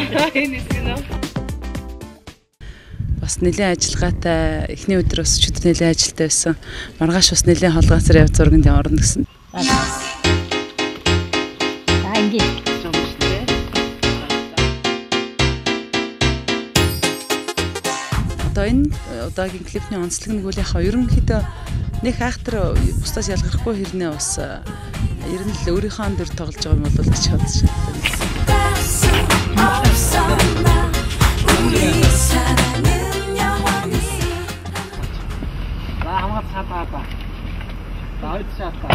Энэ гинэ. Бас нэлээд ажиллагаатай эхний өдрөөс өчигдөр нэлээд ажилтай байсан. Маргааш бас нэлээд холгоосоор явж зурганд орно гэсэн. Анги. Одоо энэ удаагийн клипний онцлог нь үл яхаа ерөнхийдөө нэг актер бусдаас ялгархгүй хэрнээ бас ер нь л өөрийнхөө дөр тоглож байгаа юм бол гэж бодож байна. Папа. Давай чата.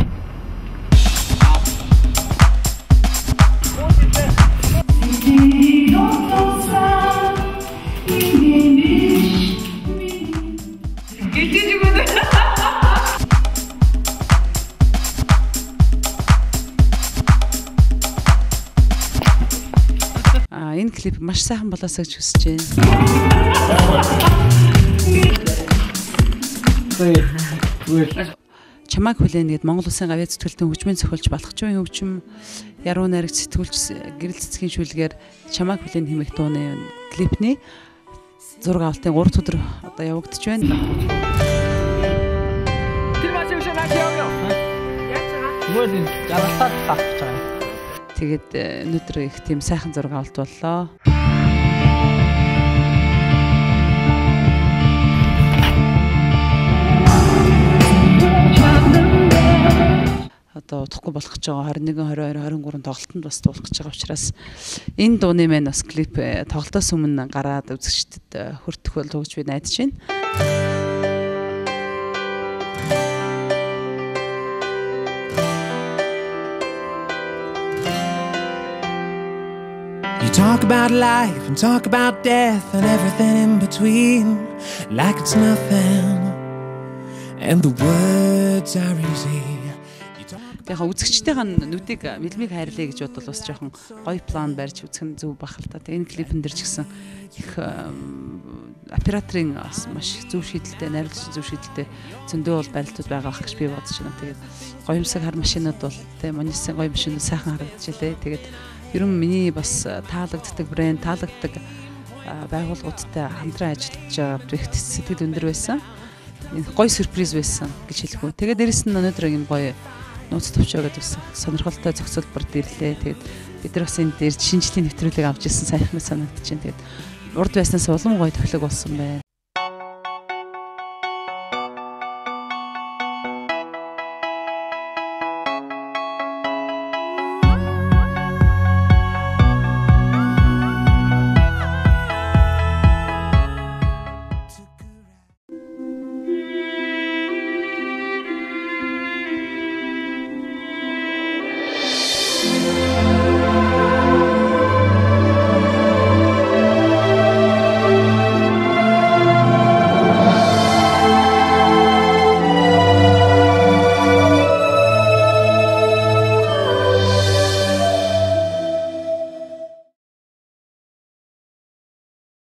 Энэ клип маш сайхан болоосоо гэж хүсэж байна. Чамайг хүлээнэ гэд Монгол Улсын гавьяа зүтгэлтийн хөгжмийн зохиолч Балхчуугийн хөгжим яруу найрагч сэтгүүлч гэрэл цэцгийн шүлгээр Чамайг хүлээнэ хэмээх дууны клипний зураг авалтын 3 өдөр одоо явагдаж байна. Тэгээд өнөөдөр их тийм сайхан зураг авалт боллоо. Одоо удахгүй болох гэж байгаа 21, 22, 23 тоглолтод бас дуулах гэж байгаа учраас энэ дууны маань бас клип тоглолтоос өмнө гараад үзэгчдэд хүртэх болов гэж би найдаж байна. You talk about life and talk about death and everything in between like it's nothing and the words are easy. Тэгэхээр үзэгчтэйгээ нүдийг мэлмиг хайрлаа гэж бодвол бас жоохон гоё план барьж үзэх нь зөв бах л та. Энэ клипэн дээр ч гэсэн их операторын маш зөв шийдэлтэй, найруулагчийн зөв шийдэлтэй зөндөө бол барилтууд байгаа ах гэж би бодож байна. Тэгээд гоёмсаг хар машинууд бол тэ Монисын гоё машинууд сайхан харагдчихлээ. Тэгээд ер нь миний бас таалагддаг брэнд, таалагддаг байгууллагуудтай хамтран ажиллаж байгаа проект сэтгэл өндөр байсан. Энэ гоё сюрприз байсан гэж хэлэх үү. Тэгээд дээрэс нь өнөөдөр юм гоё нууц төвчөө гэдэг бас сонирхолтой зохицуулбарт ирлээ. Тэгээд бид нар бас энэ дээр шинжлэлийн нэвтрүүлэг авч ирсэн сайхан санагдаж байна. Тэгээд урд байснаас улам гоё төлөв болсон байна.